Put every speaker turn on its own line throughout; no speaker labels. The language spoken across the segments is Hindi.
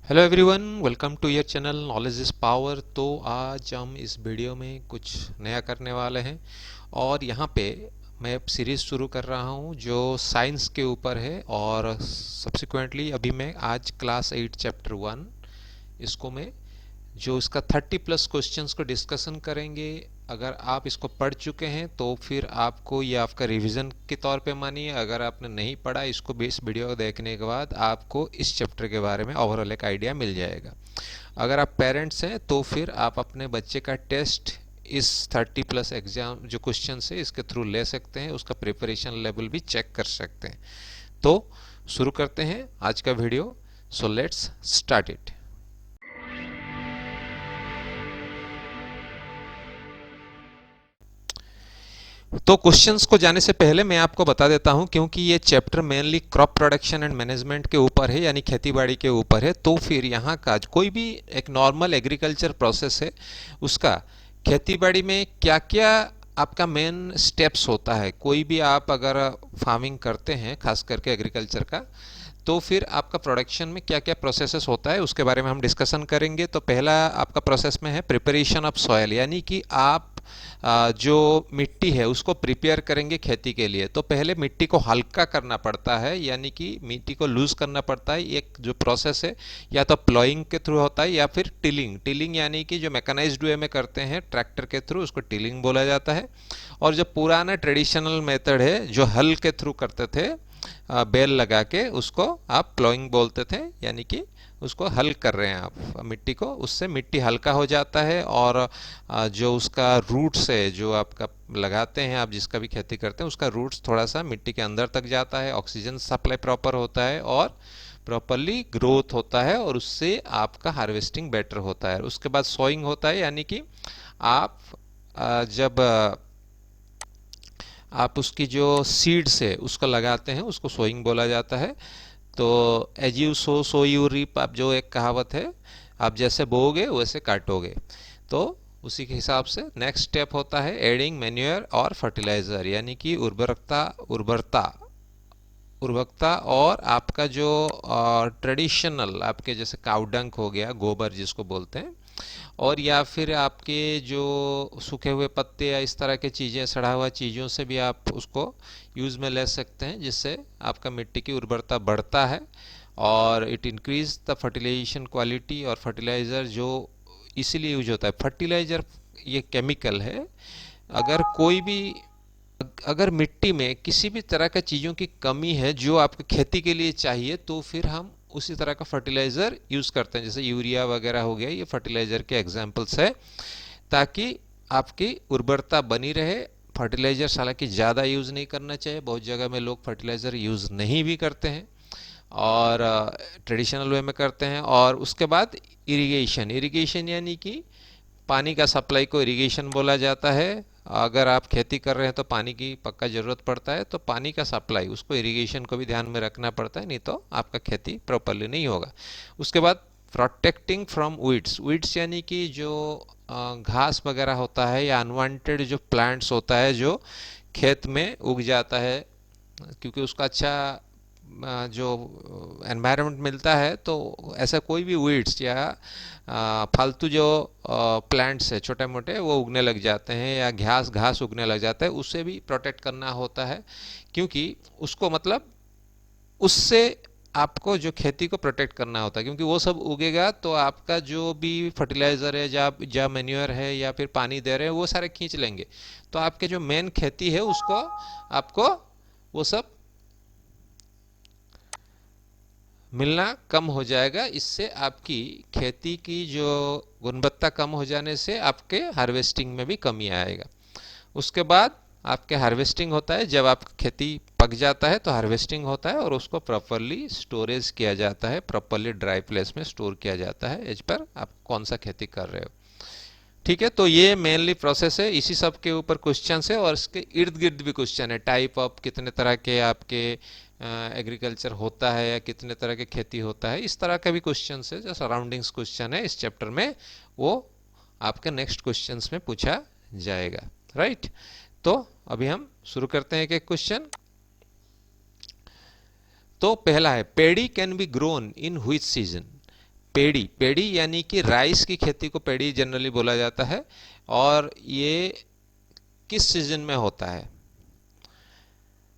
Hello everyone, welcome to your channel knowledge is power. तो आज हम इस वीडियो में कुछ नया करने वाले हैं और यहाँ पे मैं सीरीज़ शुरू कर रहा हूँ जो साइंस के ऊपर है। और सब्सिक्वेंटली अभी मैं आज क्लास 8 चैप्टर 1 इसको मैं जो इसका 30+ क्वेश्चंस को डिस्कशन करेंगे। अगर आप इसको पढ़ चुके हैं तो फिर आपको ये आपका रिवीजन के तौर पे मानिए। अगर आपने नहीं पढ़ा इसको इस वीडियो देखने के बाद आपको इस चैप्टर के बारे में ओवरऑल एक आइडिया मिल जाएगा। अगर आप पेरेंट्स हैं तो फिर आप अपने बच्चे का टेस्ट इस 30+ एग्जाम जो क्वेश्चन है इसके थ्रू ले सकते हैं, उसका प्रिपरेशन लेवल भी चेक कर सकते हैं। तो शुरू करते हैं आज का video. So let's start it. तो क्वेश्चंस को जाने से पहले मैं आपको बता देता हूं, क्योंकि ये chapter mainly crop production and management के ऊपर है, यानी खेतीबाड़ी के ऊपर है। तो फिर यहाँ का कोई भी एक नॉर्मल एग्रीकल्चर प्रोसेस है, उसका खेतीबाड़ी में क्या क्या आपका मेन स्टेप्स होता है। कोई भी आप अगर फार्मिंग करते हैं, खास करके एग्रीकल्चर का, तो फिर आपका प्रोडक्शन में क्या क्या प्रोसेसेस होता है उसके बारे में हम डिस्कशन करेंगे। तो पहला आपका प्रोसेस में है प्रिपरेशन ऑफ सॉयल, यानी कि आप जो मिट्टी है उसको प्रिपेयर करेंगे खेती के लिए। तो पहले मिट्टी को हल्का करना पड़ता है, यानी कि मिट्टी को लूज करना पड़ता है। एक जो प्रोसेस है या तो प्लॉइंग के थ्रू होता है या फिर टिलिंग यानी कि जो मैकेनाइज्ड वे में करते हैं ट्रैक्टर के थ्रू, उसको टिलिंग बोला जाता है। और जो पुराना ट्रेडिशनल मेथड है जो हल के थ्रू करते थे, बेल लगा के, उसको आप प्लॉइंग बोलते थे, यानी कि उसको हल कर रहे हैं आप मिट्टी को। उससे मिट्टी हल्का हो जाता है और जो उसका रूट्स है जो आपका लगाते हैं, आप जिसका भी खेती करते हैं, उसका रूट्स थोड़ा सा मिट्टी के अंदर तक जाता है, ऑक्सीजन सप्लाई प्रॉपर होता है और प्रॉपरली ग्रोथ होता है, और उससे आपका हार्वेस्टिंग बेटर होता है। उसके बाद सोइंग होता है, यानी कि आप जब आप उसकी जो सीड्स है उसको लगाते हैं, उसको सोइंग बोला जाता है। तो as you sow so you reap, आप जो एक कहावत है, आप जैसे बोओगे वैसे काटोगे। तो उसी के हिसाब से नेक्स्ट स्टेप होता है एडिंग मैन्योर और फर्टिलाइज़र, यानी कि उर्वरकता और आपका जो ट्रेडिशनल आपके जैसे काउडंक हो गया, गोबर जिसको बोलते हैं, और या फिर आपके जो सूखे हुए पत्ते या इस तरह के चीज़ें, सड़ा हुआ चीज़ों से भी आप उसको यूज़ में ले सकते हैं, जिससे आपका मिट्टी की उर्वरता बढ़ता है और it increase the fertilization quality. और फर्टिलाइज़र जो इसीलिए यूज होता है, फर्टिलाइज़र ये केमिकल है। अगर कोई भी अगर मिट्टी में किसी भी तरह का चीज़ों की कमी है जो आपको खेती के लिए चाहिए, तो फिर हम उसी तरह का फर्टिलाइज़र यूज़ करते हैं, जैसे यूरिया वगैरह हो गया, ये फर्टिलाइज़र के एग्जांपल्स है, ताकि आपकी उर्वरता बनी रहे। फर्टिलाइज़र हालांकि ज़्यादा यूज़ नहीं करना चाहिए, बहुत जगह में लोग फर्टिलाइज़र यूज़ नहीं भी करते हैं और ट्रेडिशनल वे में करते हैं। और उसके बाद इरिगेशन यानी कि पानी का सप्लाई को इरिगेशन बोला जाता है। अगर आप खेती कर रहे हैं तो पानी की पक्का ज़रूरत पड़ता है, तो पानी का सप्लाई, उसको इरिगेशन को भी ध्यान में रखना पड़ता है, नहीं तो आपका खेती प्रॉपरली नहीं होगा। उसके बाद प्रोटेक्टिंग फ्रॉम वीड्स यानी कि जो घास वगैरह होता है या अनवांटेड जो प्लांट्स होता है जो खेत में उग जाता है, क्योंकि उसका अच्छा जो एनवायरनमेंट मिलता है, तो ऐसा कोई भी वीड्स या फालतू जो प्लांट्स है छोटे मोटे वो उगने लग जाते हैं, या घास उगने लग जाता है, उससे भी प्रोटेक्ट करना होता है। क्योंकि उसको मतलब उससे आपको जो खेती को प्रोटेक्ट करना होता है, क्योंकि वो सब उगेगा तो आपका जो भी फर्टिलाइज़र है या मैन्योर है या फिर पानी दे रहे हैं वो सारे खींच लेंगे। तो आपके जो मेन खेती है उसको आपको वो सब मिलना कम हो जाएगा। इससे आपकी खेती की जो गुणवत्ता कम हो जाने से आपके हार्वेस्टिंग में भी कमी आएगा। उसके बाद आपके हार्वेस्टिंग होता है, जब आपकी खेती पक जाता है तो हार्वेस्टिंग होता है और उसको प्रॉपरली स्टोरेज किया जाता है, प्रॉपरली ड्राई प्लेस में स्टोर किया जाता है, एज पर आप कौन सा खेती कर रहे हो। ठीक है, तो ये मेनली प्रोसेस है, इसी सब के ऊपर क्वेश्चन है और इसके इर्द गिर्द भी क्वेश्चन है। टाइप ऑफ कितने तरह के आपके एग्रीकल्चर होता है या कितने तरह के खेती होता है, इस तरह का भी क्वेश्चन है। जो सराउंडिंग्स क्वेश्चन है इस चैप्टर में, वो आपके नेक्स्ट क्वेश्चंस में पूछा जाएगा। राइट, तो अभी हम शुरू करते हैं एक क्वेश्चन। तो पहला है paddy can be grown in which season. Paddy, paddy यानी कि राइस की खेती को पेड़ी जनरली बोला जाता है। और ये किस सीजन में होता है?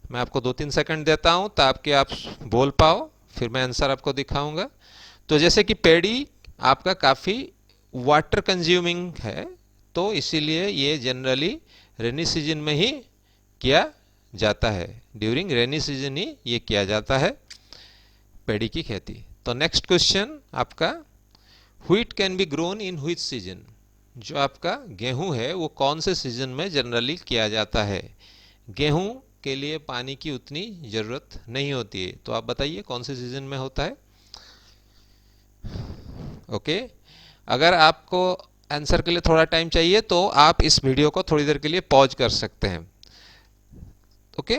मैं आपको 2-3 सेकंड देता हूं ताकि आप बोल पाओ, फिर मैं आंसर आपको दिखाऊंगा। तो जैसे कि पेड़ी आपका काफ़ी वाटर कंज्यूमिंग है, तो इसीलिए ये जनरली रेनी सीजन में ही किया जाता है। ड्यूरिंग रेनी सीजन ही ये किया जाता है पेड़ी की खेती। तो नेक्स्ट क्वेश्चन आपका, wheat can be grown in which season? जो आपका गेहूं है वो कौन से सीजन में जनरली किया जाता है? गेहूं के लिए पानी की उतनी ज़रूरत नहीं होती है, तो आप बताइए कौन से सीजन में होता है? ओके, अगर आपको आंसर के लिए थोड़ा टाइम चाहिए तो आप इस वीडियो को थोड़ी देर के लिए पॉज कर सकते हैं। ओके,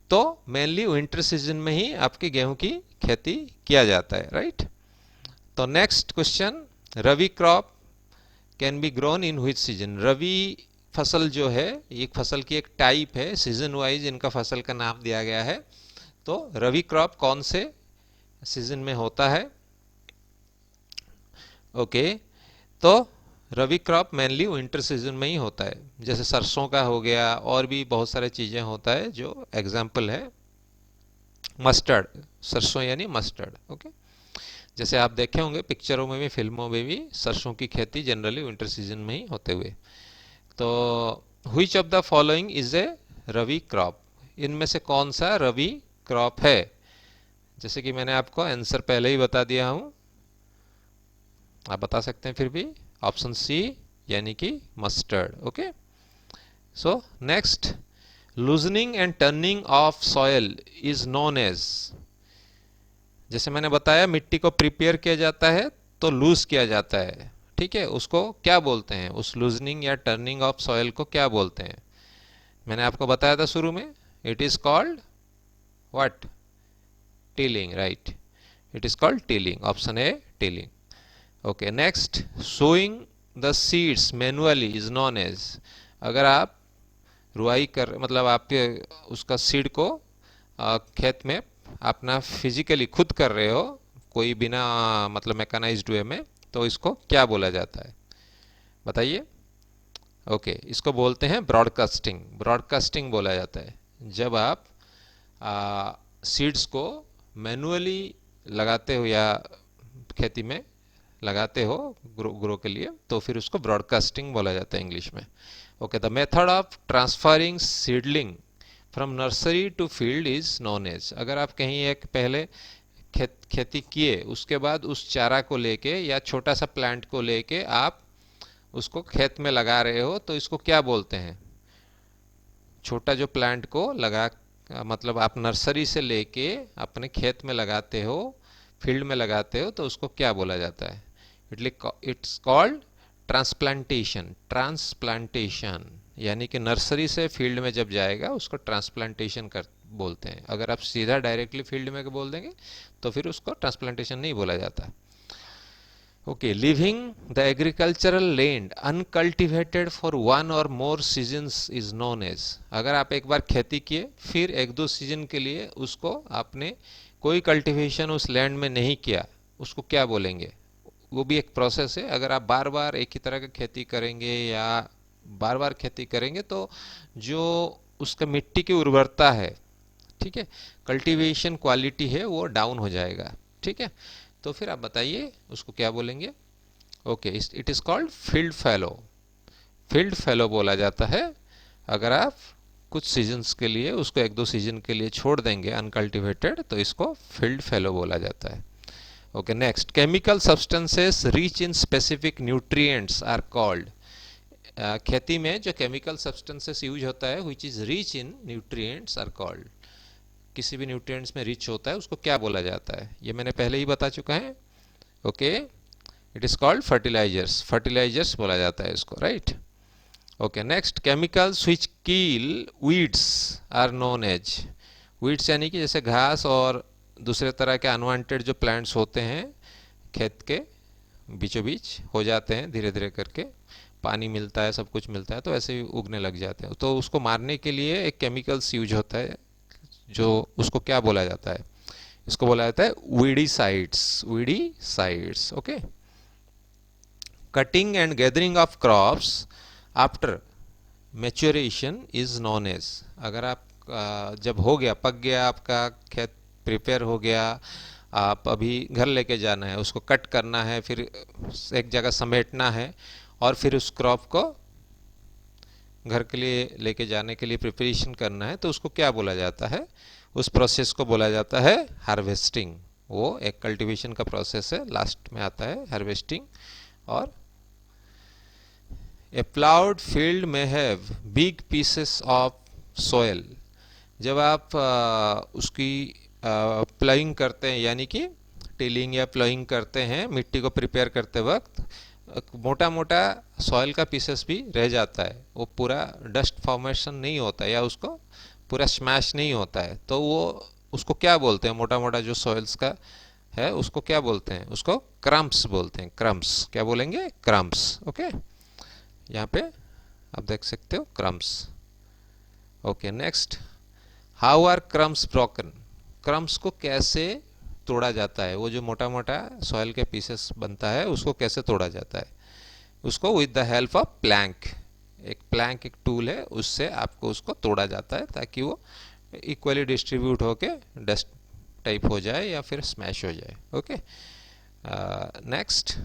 तो मेनली विंटर सीजन में ही आपके गेहूं की खेती किया जाता है, राइट। तो next question, rabi crop can be grown in which season? Rabi फसल जो है, एक फसल की एक टाइप है, सीजन वाइज इनका फसल का नाम दिया गया है। तो रवि क्रॉप कौन से सीजन में होता है? ओके, तो rabi crop mainly winter season में ही होता है। जैसे सरसों का हो गया, और भी बहुत सारे चीज़ें होता है, जो एग्जाम्पल है मस्टर्ड, सरसों यानी मस्टर्ड। ओके, जैसे आप देखे होंगे पिक्चरों में भी, फिल्मों में भी, सरसों की खेती जनरली विंटर सीजन में ही होते हुए। तो which of the following is a rabi crop? इनमें से कौन सा रवि क्रॉप है? जैसे कि मैंने आपको आंसर पहले ही बता दिया हूं, आप बता सकते हैं फिर भी। ऑप्शन सी यानी कि mustard. Okay, so next, loosening and turning of soil is known as? जैसे मैंने बताया मिट्टी को प्रिपेयर किया जाता है तो लूज किया जाता है, ठीक है, उसको क्या बोलते हैं? उस लूजनिंग या टर्निंग ऑफ सॉयल को क्या बोलते हैं? मैंने आपको बताया था शुरू में, it is called what? Tilling, right, it is called tilling. Option A tilling. Okay, next, sowing the seeds manually is known as? अगर आप रुआई कर, मतलब आपके उसका सीड को खेत में अपना फिजिकली खुद कर रहे हो, कोई बिना मतलब मैकेनाइज्ड वे में, तो इसको क्या बोला जाता है? बताइए। ओके, इसको बोलते हैं ब्रॉडकास्टिंग। ब्रॉडकास्टिंग बोला जाता है जब आप सीड्स को मैनुअली लगाते हो या खेती में लगाते हो ग्रो के लिए, तो फिर उसको ब्रॉडकास्टिंग बोला जाता है इंग्लिश में। Okay, the method of transferring seedling from nursery to field is known as? अगर आप कहीं एक पहले खेती किए, उसके बाद उस चारा को लेके या छोटा सा प्लांट को लेके आप उसको खेत में लगा रहे हो, तो इसको क्या बोलते हैं? छोटा जो प्लांट को लगा, मतलब आप नर्सरी से लेके अपने खेत में लगाते हो, फील्ड में लगाते हो, तो उसको क्या बोला जाता है? It's called transplantation. ट्रांसप्लांटेशन यानी कि नर्सरी से फील्ड में जब जाएगा उसको ट्रांसप्लांटेशन कर बोलते हैं। अगर आप सीधा डायरेक्टली फील्ड में बोल देंगे तो फिर उसको ट्रांसप्लांटेशन नहीं बोला जाता। Okay, living the agricultural land uncultivated for one और मोर सीजन्स इज नोन एज? अगर आप एक बार खेती किए, फिर 1-2 सीजन के लिए उसको आपने कोई कल्टीवेशन उस लैंड में नहीं किया, उसको क्या बोलेंगे? वो भी एक प्रोसेस है। अगर आप बार बार एक ही तरह की खेती करेंगे या बार बार खेती करेंगे तो जो उसका मिट्टी की उर्वरता है, ठीक है, कल्टीवेशन क्वालिटी है, वो डाउन हो जाएगा, ठीक है। तो फिर आप बताइए उसको क्या बोलेंगे? Okay, it is called field fallow. Field fallow बोला जाता है अगर आप कुछ सीजन्स के लिए उसको 1-2 सीजन के लिए छोड़ देंगे अनकल्टिवेटेड, तो इसको फील्ड फैलो बोला जाता है। Okay, next, chemical substances rich in specific nutrients are called? खेती में जो केमिकल सब्सटेंसेस यूज होता है which is rich in nutrients are called? किसी भी न्यूट्रिएंट्स में रिच होता है उसको क्या बोला जाता है? ये मैंने पहले ही बता चुका है। Okay, it is called fertilizers. Fertilizers बोला जाता है इसको, right. Okay, next, chemicals which kill weeds are known as? Weeds यानी कि जैसे घास और दूसरे तरह के अनवांटेड जो प्लांट्स होते हैं खेत के बीचों बीच हो जाते हैं, धीरे धीरे करके पानी मिलता है, सब कुछ मिलता है, तो ऐसे ही उगने लग जाते हैं, तो उसको मारने के लिए एक केमिकल्स यूज होता है, जो उसको क्या बोला जाता है? इसको बोला जाता है weedicides, weedicides. Okay. Cutting and gathering of crops after maturation is known as, अगर आप जब हो गया, पक गया, आपका खेत प्रिपेयर हो गया, आप अभी घर लेके जाना है, उसको कट करना है, फिर एक जगह समेटना है, और फिर उस क्रॉप को घर के लिए लेके जाने के लिए प्रिपरेशन करना है, तो उसको क्या बोला जाता है? उस प्रोसेस को बोला जाता है हार्वेस्टिंग। वो एक कल्टीवेशन का प्रोसेस है, लास्ट में आता है हार्वेस्टिंग। और ए प्लाउड फील्ड में have big pieces of soil, जब आप उसकी प्लाइंग करते हैं, यानी कि टिलिंग या प्लाइंग करते हैं, मिट्टी को प्रिपेयर करते वक्त मोटा मोटा सॉइल का पीसेस भी रह जाता है, वो पूरा डस्ट फॉर्मेशन नहीं होता है या उसको पूरा स्मैश नहीं होता है, तो वो उसको क्या बोलते हैं? मोटा मोटा जो सॉइल्स का है उसको क्या बोलते हैं? उसको क्रम्स बोलते हैं। क्रम्स, क्या बोलेंगे? क्रम्स। ओके, यहाँ पे आप देख सकते हो crumbs. Okay, next, how are crumbs broken, crumbs को कैसे तोड़ा जाता है? वो जो मोटा मोटा सॉइल के पीसेस बनता है उसको कैसे तोड़ा जाता है? उसको with the help of plank, एक प्लैंक एक टूल है, उससे आपको उसको तोड़ा जाता है ताकि वो इक्वली डिस्ट्रीब्यूट होके डस्ट टाइप हो जाए या फिर स्मैश हो जाए। Okay, next,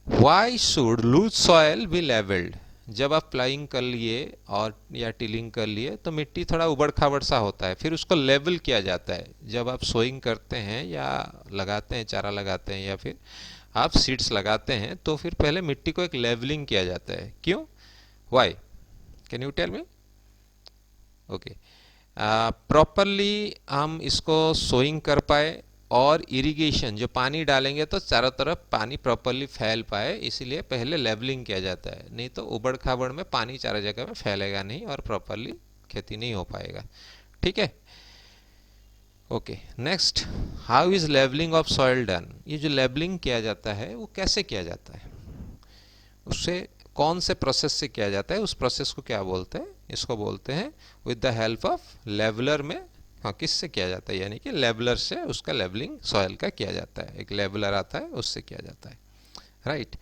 why should loose soil be levelled, जब आप प्लाइंग कर लिए और या टिलिंग कर लिए तो मिट्टी थोड़ा उबड़ खाबड़ सा होता है, फिर उसको लेवल किया जाता है। जब आप सोइंग करते हैं या लगाते हैं, चारा लगाते हैं या फिर आप सीड्स लगाते हैं, तो फिर पहले मिट्टी को एक लेवलिंग किया जाता है। क्यों? Why? Can you tell me? Okay, properly हम इसको सोइंग कर पाए, और इरिगेशन, जो पानी डालेंगे तो चारों तरफ पानी प्रॉपरली फैल पाए, इसीलिए पहले लेवलिंग किया जाता है। नहीं तो उबड़ खाबड़ में पानी चारों जगह में फैलेगा नहीं और प्रॉपरली खेती नहीं हो पाएगा। ठीक है। Okay, next, how is levelling of soil done, ये जो लेवलिंग किया जाता है वो कैसे किया जाता है? उससे कौन से प्रोसेस से किया जाता है? उस प्रोसेस को क्या बोलते हैं? इसको बोलते हैं with the help of leveller में। हाँ, किससे किया जाता है? यानी कि लेवलर से उसका लेवलिंग सॉइल का किया जाता है, एक लेवलर आता है उससे किया जाता है। राइट।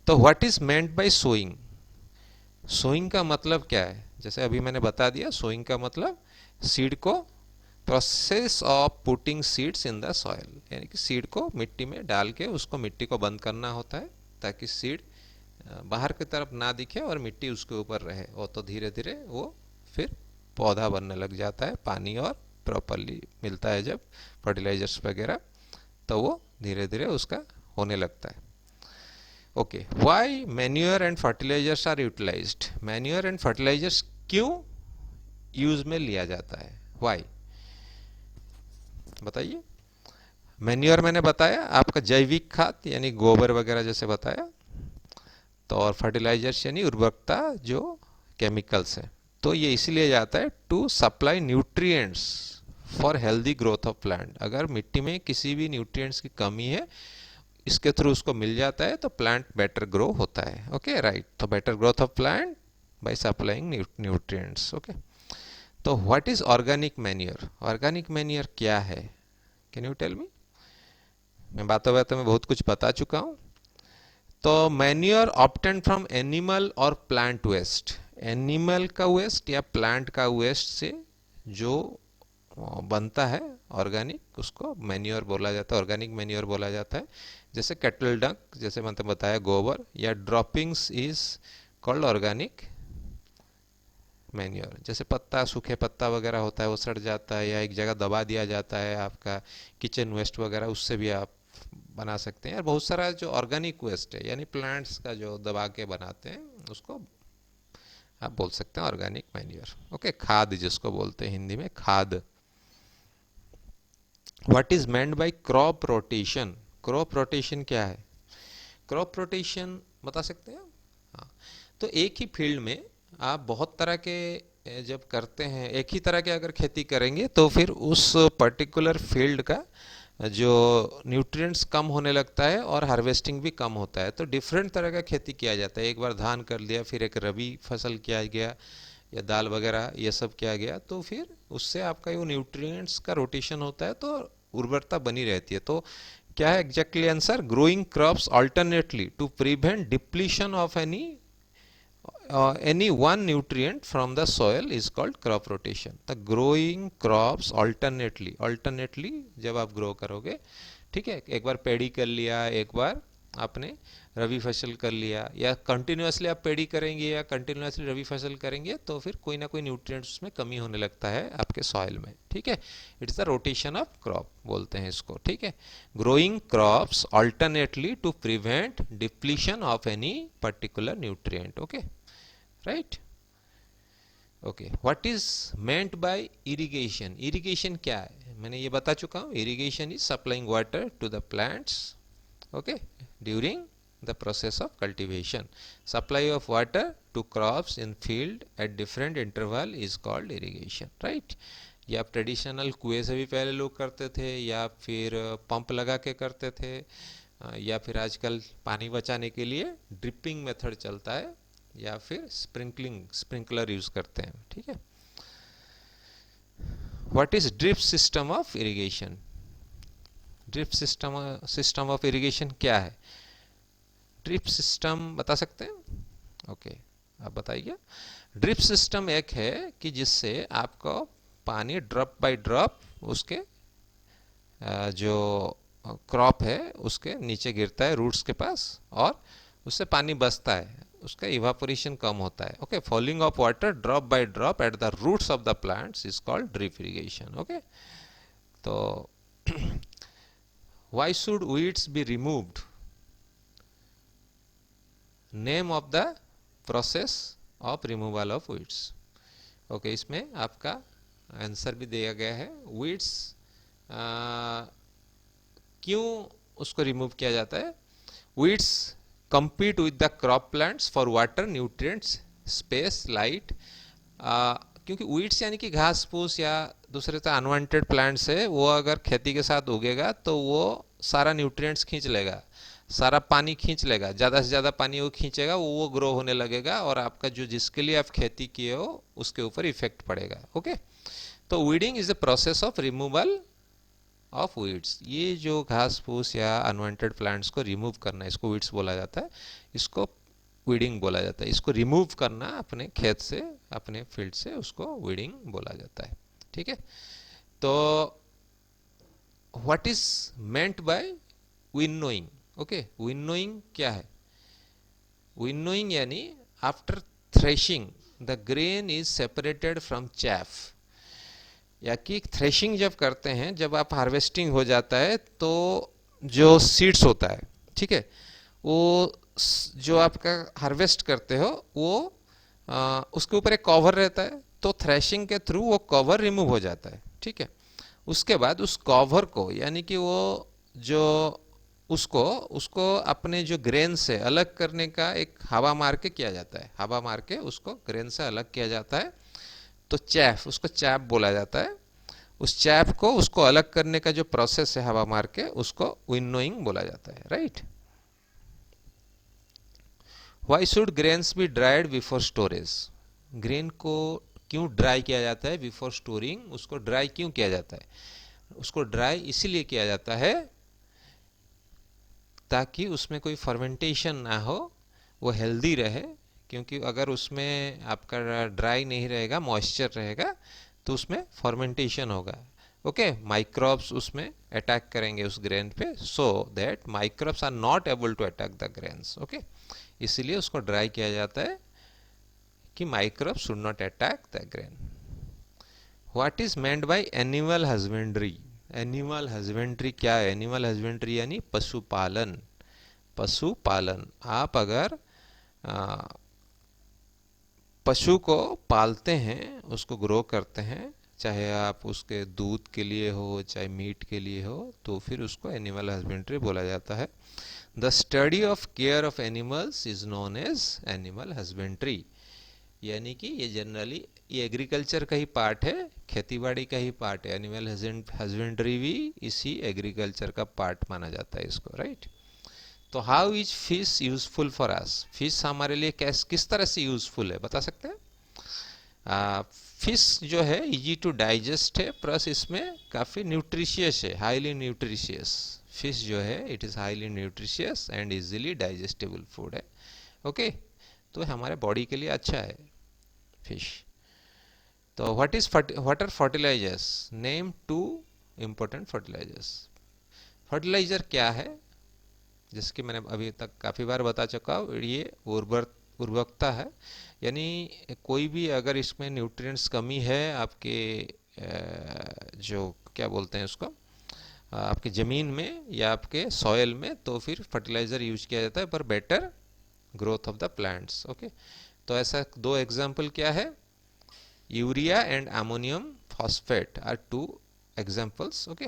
तो what is meant by sowing, sowing का मतलब क्या है? जैसे अभी मैंने बता दिया, सोइंग का मतलब सीड को, process of putting seeds in the soil, यानी कि सीड को मिट्टी में डाल के उसको मिट्टी को बंद करना होता है ताकि सीड बाहर की तरफ ना दिखे और मिट्टी उसके ऊपर रहे, और तो धीरे धीरे वो फिर पौधा बनने लग जाता है। पानी और प्रॉपरली मिलता है जब, फर्टिलाइजर्स वगैरह, तो वो धीरे धीरे उसका होने लगता है। Okay, why manure and fertilizers are utilized, manure and fertilizers क्यों यूज में लिया जाता है? वाई, बताइए। मैन्योर मैंने बताया आपका जैविक खाद, यानी गोबर वगैरह जैसे बताया, तो और फर्टिलाइजर्स यानी उर्वरकता जो केमिकल्स है, तो ये इसीलिए जाता है to supply nutrients for healthy growth of plant. अगर मिट्टी में किसी भी न्यूट्रिएंट्स की कमी है, इसके थ्रू उसको मिल जाता है तो प्लांट बेटर ग्रो होता है। Okay, right. तो better growth of plant by supplying nutrients. Okay, तो what is organic manure, organic manure क्या है? Can you tell me? मैं बातों बातों में बहुत कुछ बता चुका हूँ। तो मैन्योर ऑब्टेन फ्रॉम एनिमल और प्लांट वेस्ट, एनिमल का वेस्ट या प्लांट का वेस्ट से जो बनता है ऑर्गेनिक, उसको मैन्योर बोला जाता है, ऑर्गेनिक मैन्योर बोला जाता है। जैसे कैटल डंक, जैसे मैंने बताया गोबर, या droppings is called organic manure. जैसे पत्ता, सूखे पत्ता वगैरह होता है वो सड़ जाता है, या एक जगह दबा दिया जाता है आपका किचन वेस्ट वगैरह, उससे भी आप बना सकते हैं। और बहुत सारा जो ऑर्गेनिक वेस्ट है, यानी प्लांट्स का जो दबा के बनाते हैं, उसको आप बोल सकते हैं ऑर्गेनिक मैन्योर। ओके, खाद जिसको बोलते हैं हिंदी में, खाद। What is meant bye crop rotation, crop rotation क्या है? क्रॉप रोटेशन बता सकते हैं? हाँ, तो एक ही फील्ड में आप बहुत तरह के जब करते हैं, एक ही तरह के अगर खेती करेंगे, तो फिर उस पर्टिकुलर फील्ड का जो न्यूट्रिएंट्स कम होने लगता है और हार्वेस्टिंग भी कम होता है। तो डिफरेंट तरह का खेती किया जाता है। एक बार धान कर लिया, फिर एक रबी फसल किया गया, या दाल वगैरह ये सब किया गया, तो फिर उससे आपका वो न्यूट्रिएंट्स का रोटेशन होता है, तो उर्वरता बनी रहती है। तो क्या है exactly answer? Growing crops alternately to prevent depletion of any one nutrient from the soil is called crop rotation. The growing crops alternately जब आप ग्रो करोगे, ठीक है, एक बार पेड़ी कर लिया, एक बार आपने रबी फसल कर लिया, या कंटिन्यूसली आप पेड़ी करेंगे या कंटिन्यूसली रबी फसल करेंगे तो फिर कोई ना कोई न्यूट्रिएंट्स उसमें कमी होने लगता है आपके सॉइल में, ठीक है। It's the rotation of crop बोलते हैं इसको, ठीक है। Growing crops alternately to prevent depletion of any particular nutrient, okay, right. Okay, what is meant by irrigation? Irrigation क्या है मैंने ये बता चुका हूँ। Irrigation is supplying water to the plants, okay, during the process of cultivation. Supply of water to crops in field at different interval is called irrigation, right? ये आप ट्रेडिशनल कुएं से भी पहले लोग करते थे, या फिर पंप लगा के करते थे, या फिर आजकल पानी बचाने के लिए ड्रिपिंग मेथड चलता है, या फिर स्प्रिंकलर यूज करते हैं, ठीक है। What is drip system of irrigation? Drip system of irrigation क्या है? ड्रिप सिस्टम बता सकते हैं? ओके, आप बताइए। ड्रिप सिस्टम एक है कि जिससे आपको पानी ड्रॉप बाय ड्रॉप उसके जो क्रॉप है उसके नीचे गिरता है रूट्स के पास, और उससे पानी बचता है, उसका इवापोरेशन कम होता है, okay. Falling of water drop by drop at the roots of the plants is called drip irrigation, okay. तो why should weeds be removed? Name of the process of removal of weeds, okay. इसमें आपका आंसर भी दिया गया है। वीड्स क्यों उसको रिमूव किया जाता है? Weeds compete with the crop plants for water, nutrients, space, light. क्योंकि weeds यानी कि घास फूस या दूसरे तो अनवांटेड प्लांट्स है, वो अगर खेती के साथ उगेगा तो वो सारा न्यूट्रिएंट्स खींच लेगा, सारा पानी खींच लेगा, ज़्यादा से ज़्यादा पानी वो खींचेगा, वो ग्रो होने लगेगा, और आपका जो जिसके लिए आप खेती किए हो उसके ऊपर इफेक्ट पड़ेगा, ओके। तो weeding is the process of removal of weeds. ये जो घास फूस या अनवांटेड प्लांट्स को रिमूव करना, इसको वीड्स बोला जाता है, इसको वीडिंग बोला जाता है। इसको रिमूव करना अपने खेत से, अपने फील्ड से, उसको वीडिंग बोला जाता है, ठीक है। तो what is meant bye winnowing? Okay, winnowing क्या है? विनोइंग यानी after threshing the grain is separated from chaff, या कि थ्रेशिंग जब करते हैं, जब आप हार्वेस्टिंग हो जाता है तो जो सीड्स होता है, ठीक है, वो जो आपका हार्वेस्ट करते हो वो उसके ऊपर एक कवर रहता है, तो थ्रेशिंग के थ्रू वो कवर रिमूव हो जाता है, ठीक है। उसके बाद उस कवर को, यानी कि वो जो उसको उसको अपने जो ग्रेन से अलग करने का एक हवा मार के किया जाता है, हवा मार के उसको ग्रेन से अलग किया जाता है, तो चैफ, उसको चैप बोला जाता है। उस चैप को, उसको अलग करने का जो प्रोसेस है हवा मार के, उसको विनोइंग बोला जाता है, right. Why should grains be dried before storage? Grain को क्यों ड्राई किया जाता है बिफोर स्टोरिंग? उसको ड्राई क्यों किया जाता है? उसको ड्राई इसीलिए किया जाता है ताकि उसमें कोई फर्मेंटेशन ना हो, वो हेल्दी रहे, क्योंकि अगर उसमें आपका ड्राई नहीं रहेगा, मॉइस्चर रहेगा, तो उसमें फर्मेंटेशन होगा, ओके। माइक्रोब्स उसमें अटैक करेंगे उस ग्रेन पे, so that microbes are not able to attack the grains, okay. इसीलिए उसको ड्राई किया जाता है कि microbes should not attack the grain. What is meant by animal husbandry? Animal husbandry क्या है? एनिमल हस्बेंड्री यानी पशुपालन। पशुपालन, आप अगर पशु को पालते हैं, उसको ग्रो करते हैं, चाहे आप उसके दूध के लिए हो, चाहे मीट के लिए हो, तो फिर उसको एनिमल हस्बेंड्री बोला जाता है। The study of care of animals is known as animal husbandry, यानी कि ये जनरली ये एग्रीकल्चर का ही पार्ट है, खेतीबाड़ी का ही पार्ट है। एनिमल हस्बेंड्री भी इसी एग्रीकल्चर का पार्ट माना जाता है इसको, राइट। तो how is fish useful for us? Fish हमारे लिए किस तरह से यूजफुल है, बता सकते हैं? फिश जो है इजी टू डाइजेस्ट है, प्लस इसमें काफ़ी न्यूट्रिशियस है, हाईली न्यूट्रिशियस। फिश जो है it is highly nutritious and easily digestible food है। ओके, तो हमारे बॉडी के लिए अच्छा है फिश। तो what are fertilizers? Name two important fertilizers. Fertilizer क्या है? जैसे कि मैंने अभी तक काफ़ी बार बता चुका हूँ, ये उर्वरकता है। यानी कोई भी अगर इसमें न्यूट्रिएंट्स कमी है आपके जो क्या बोलते हैं उसको, आपके ज़मीन में या आपके सॉयल में, तो फिर फर्टिलाइज़र यूज किया जाता है for better growth of the plants. Okay, तो ऐसा दो एग्जाम्पल क्या है, urea and ammonium phosphate are two examples. Okay,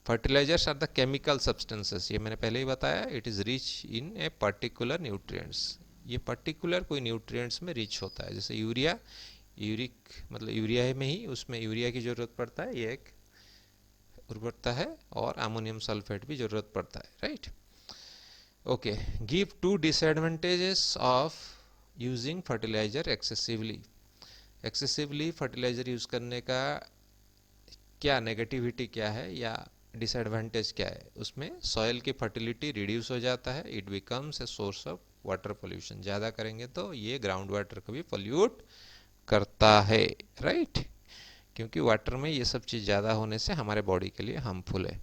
fertilizers are the chemical substances, ये मैंने पहले ही बताया, it is rich in a particular nutrients. ये पर्टिकुलर कोई न्यूट्रिएंट्स में रिच होता है। जैसे यूरिया, यूरिक मतलब यूरिया में ही उसमें यूरिया की ज़रूरत पड़ता है, ये एक उर्वरकता है, और अमोनियम सल्फेट भी ज़रूरत पड़ता है, right. Okay, give two disadvantages of using fertilizer excessively. Excessively fertilizer use करने का क्या नेगेटिविटी क्या है या डिसएडवांटेज क्या है? उसमें सॉइल की फर्टिलिटी रिड्यूस हो जाता है, it becomes a source of water pollution. ज़्यादा करेंगे तो ये ग्राउंड वाटर को भी पोल्यूट करता है, राइट, क्योंकि वाटर में ये सब चीज़ ज़्यादा होने से हमारे बॉडी के लिए हार्मफुल है।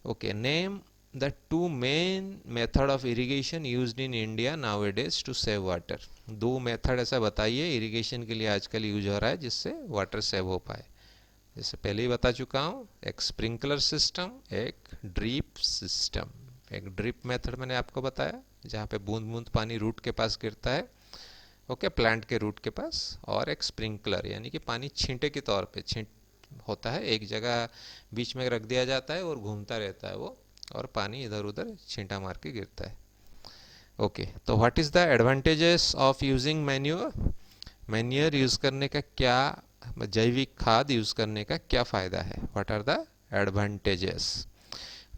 Okay, name the two main method of irrigation used in India nowadays to save water. दो मेथड ऐसा बताइए इरिगेशन के लिए आजकल यूज हो रहा है जिससे वाटर सेव हो पाए। जैसे पहले ही बता चुका हूँ, एक स्प्रिंकलर सिस्टम, एक ड्रिप सिस्टम। एक ड्रिप मेथड मैंने आपको बताया जहाँ पे बूंद बूंद पानी रूट के पास गिरता है, ओके, प्लांट के रूट के पास। और एक स्प्रिंकलर यानी कि पानी छींटे के तौर पे छींट होता है, एक जगह बीच में रख दिया जाता है और घूमता रहता है वो, और पानी इधर उधर छींटा मार के गिरता है। ओके, तो what is the advantages of using manure? Manure use करने का क्या, जैविक खाद यूज़ करने का क्या फ़ायदा है? What are the advantages?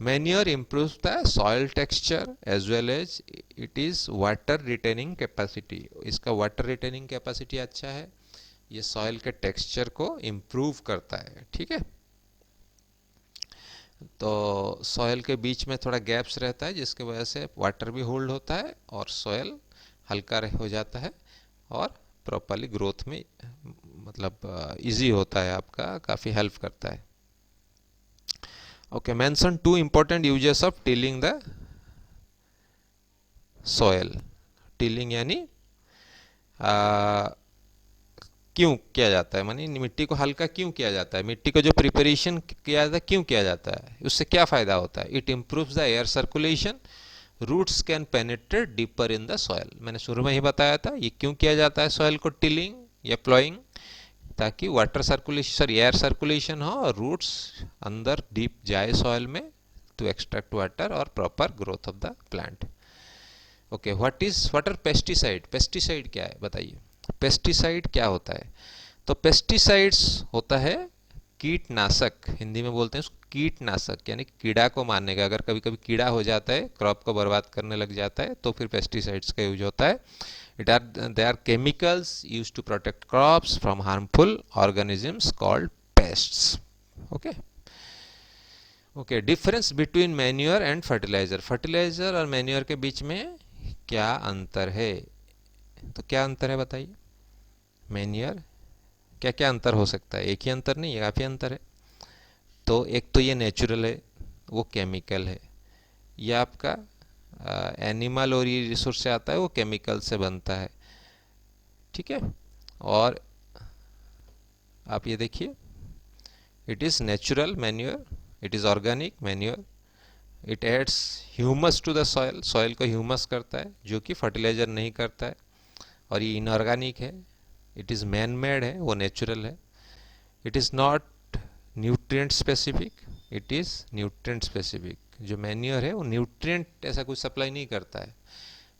Manure improves the soil texture as well as it is water retaining capacity. इसका वाटर रिटेनिंग कैपेसिटी अच्छा है, ये सॉइल के टेक्सचर को इम्प्रूव करता है, ठीक है। तो सॉइल के बीच में थोड़ा गैप्स रहता है जिसकी वजह से वाटर भी होल्ड होता है और सॉइल हल्का हो जाता है, और प्रॉपरली ग्रोथ में मतलब इजी होता है, आपका काफ़ी हेल्प करता है। Okay, mention two important uses of tilling the soil. Tilling यानी क्यों किया जाता है, मानी मिट्टी को हल्का क्यों किया जाता है, मिट्टी को जो प्रिपरेशन किया जाता है क्यों किया जाता है, उससे क्या फ़ायदा होता है? It improves the air circulation, roots can penetrate deeper in the soil. मैंने शुरू में ही बताया था ये क्यों किया जाता है सॉइल को टिलिंग या प्लॉइंग, ताकि water circulation, sorry air circulation हो और रूट्स अंदर डीप जाए सॉइल में टू एक्सट्रैक्ट वाटर और proper growth of the plant. Okay, what are pesticide? Pesticide क्या है बताइए? पेस्टिसाइड क्या होता है? तो पेस्टिसाइड्स होता है कीटनाशक, हिंदी में बोलते हैं उसको कीटनाशक, यानी कीड़ा को मारने का। अगर कभी कभी कीड़ा हो जाता है, क्रॉप को बर्बाद करने लग जाता है, तो फिर पेस्टिसाइड्स का यूज होता है। They are chemicals use to protect crops from harmful organisms called pests. Okay, okay, difference between manure and fertilizer. Fertilizer और मैन्योर के बीच में क्या अंतर है? तो क्या अंतर है बताइए? मैन्योर, क्या क्या अंतर हो सकता है? एक ही अंतर नहीं है, काफ़ी अंतर है। तो एक तो ये नेचुरल है, वो केमिकल है। ये आपका एनिमल और ये रिसोर्स से आता है, वो केमिकल से बनता है, ठीक है। और आप ये देखिए, it is natural manure, it is organic manure, it adds humus to the soil, soil को ह्यूमस करता है जो कि फर्टिलाइजर नहीं करता है। और ये इनऑर्गेनिक है, इट इज़ मैन मेड है, वो नेचुरल है। It is not nutrient specific, it is nutrient specific. जो मैन्योर है वो न्यूट्रिएंट ऐसा कुछ सप्लाई नहीं करता है,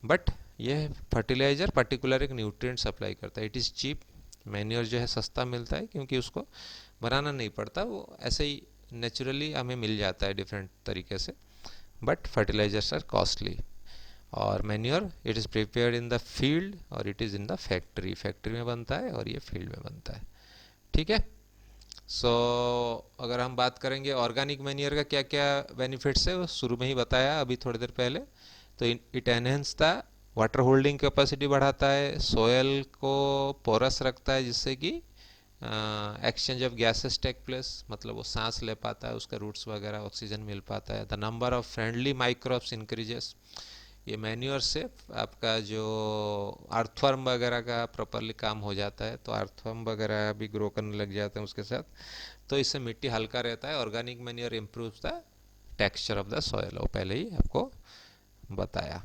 बट यह फर्टिलाइजर पर्टिकुलर एक न्यूट्रिएंट सप्लाई करता है। इट इज़ चीप, मैन्योर जो है सस्ता मिलता है क्योंकि उसको बनाना नहीं पड़ता, वो ऐसे ही नेचुरली हमें मिल जाता है डिफरेंट तरीके से। But fertilizers are costly. और manure it is prepared in the field और it is in the factory, factory में बनता है और ये फील्ड में बनता है। ठीक है। सो अगर हम बात करेंगे ऑर्गेनिक मैन्योर का क्या क्या बेनिफिट्स है, वो शुरू में ही बताया अभी थोड़ी देर पहले। तो it enhance the water holding capacity बढ़ाता है, सोयल को पोरस रखता है जिससे कि exchange of gases take place, मतलब वो सांस ले पाता है, उसका रूट्स वगैरह ऑक्सीजन मिल पाता है। The number of friendly microbes increases, ये मैन्योर से आपका जो अर्थवर्म वगैरह का प्रॉपरली काम हो जाता है, तो अर्थवर्म वगैरह भी ग्रो करने लग जाते हैं उसके साथ, तो इससे मिट्टी हल्का रहता है। Organic manure improves the texture of the soil, वो पहले ही आपको बताया।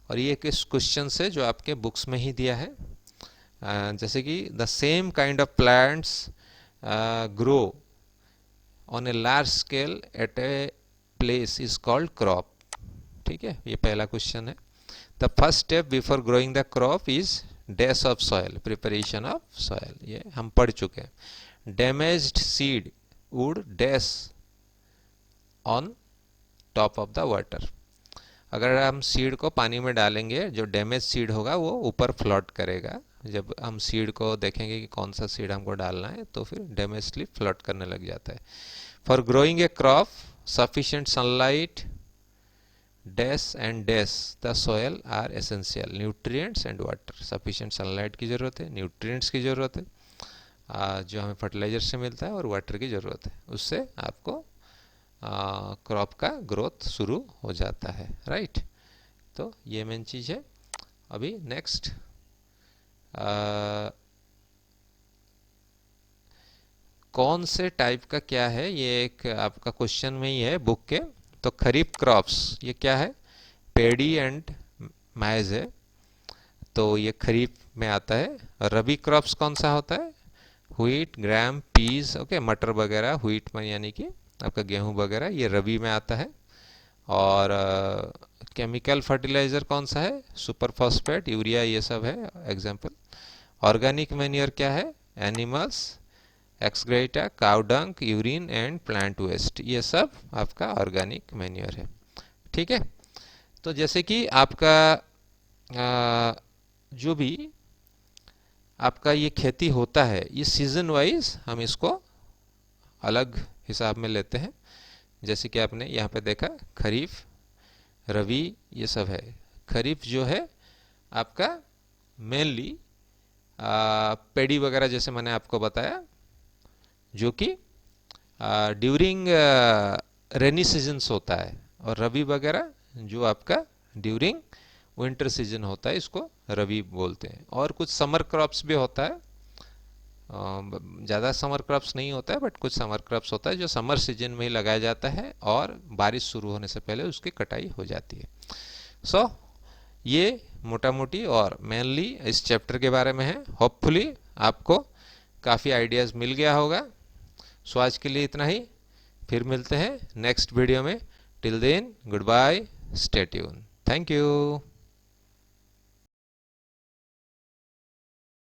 और ये किस क्वेश्चन से जो आपके बुक्स में ही दिया है, जैसे कि the same kind of plants grow on a large scale eight a place is called crop. ठीक है, ये पहला क्वेश्चन है। The first step before growing the crop is dash of soil, preparation of soil, ये हम पढ़ चुके हैं। Damaged seed would dash on top of the water, अगर हम सीड को पानी में डालेंगे, जो डैमेज सीड होगा वो ऊपर फ्लोट करेगा। जब हम सीड को देखेंगे कि कौन सा सीड हमको डालना है, तो फिर डैमेजली फ्लोट करने लग जाता है। For growing a crop sufficient sunlight dash and dash the soil are essential, nutrients and water, sufficient sunlight की ज़रूरत है, न्यूट्रिएंट्स की ज़रूरत है जो हमें फर्टिलाइजर से मिलता है, और वाटर की ज़रूरत है, उससे आपको क्रॉप का ग्रोथ शुरू हो जाता है। राइट, तो ये मेन चीज़ है। अभी नेक्स्ट कौन से टाइप का क्या है, ये एक आपका क्वेश्चन में ही है बुक के। तो खरीफ क्रॉप्स ये क्या है, पेडी एंड मैज है, तो ये खरीफ में आता है। और रबी क्रॉप्स कौन सा होता है, व्हीट, ग्राम, पीस, ओके, मटर वगैरह, व्हीट में यानी कि आपका गेहूं वगैरह, ये रबी में आता है। और केमिकल फर्टिलाइज़र कौन सा है, सुपर फॉस्फेट, यूरिया, ये सब है एग्जाम्पल। ऑर्गेनिक मैन्योर क्या है, animals excreta, cow dung, urine and plant waste, ये सब आपका ऑर्गेनिक मैन्योर है। ठीक है। तो जैसे कि आपका जो भी आपका ये खेती होता है, ये सीजन वाइज हम इसको अलग हिसाब में लेते हैं। जैसे कि आपने यहाँ पे देखा खरीफ, रबी, ये सब है। खरीफ जो है आपका मेनली पेडी वगैरह जैसे मैंने आपको बताया, जो कि ड्यूरिंग रेनी सीजन्स होता है। और रबी वगैरह जो आपका ड्यूरिंग विंटर सीजन होता है, इसको रबी बोलते हैं। और कुछ समर क्रॉप्स भी होता है, ज़्यादा समर क्रॉप्स नहीं होता है, बट कुछ समर क्रॉप्स होता है जो समर सीजन में ही लगाया जाता है और बारिश शुरू होने से पहले उसकी कटाई हो जाती है। सो ये मोटा मोटी और मेनली इस चैप्टर के बारे में है। होपफुली आपको काफ़ी आइडियाज़ मिल गया होगा। सो आज के लिए इतना ही, फिर मिलते हैं नेक्स्ट वीडियो में। Till then goodbye, stay tune, thank you.